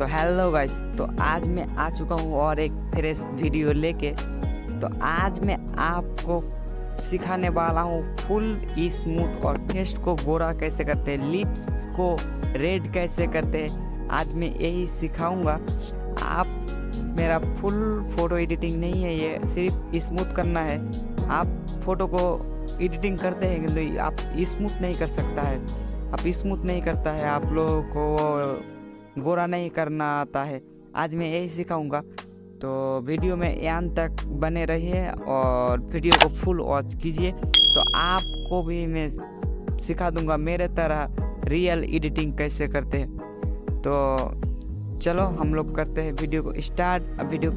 तो hello guys, तो आज मैं आ चुका हूँ और एक फ्रेश वीडियो लेके। तो आज मैं आपको सिखाने वाला हूँ फुल स्मूथ और फेस को गोरा कैसे करते हैं, लिप्स को रेड कैसे करते हैं। आज मैं यही सिखाऊंगा। आप मेरा फुल फोटो एडिटिंग नहीं है, ये सिर्फ स्मूथ करना है। आप फोटो को एडिटिंग करते हैं किंतु आप स्मूथ नहीं कर सकता है, आप स्मूथ नहीं करता है, आप लोगों को गोरा नहीं करना आता है। आज मैं यही सिखाऊंगा। तो वीडियो में अंत तक बने रहिए और वीडियो को फुल वॉच कीजिए, तो आपको भी मैं सिखा दूंगा मेरे तरह रियल एडिटिंग कैसे करते हैं। तो चलो हम लोग करते हैं वीडियो को स्टार्ट। वीडियो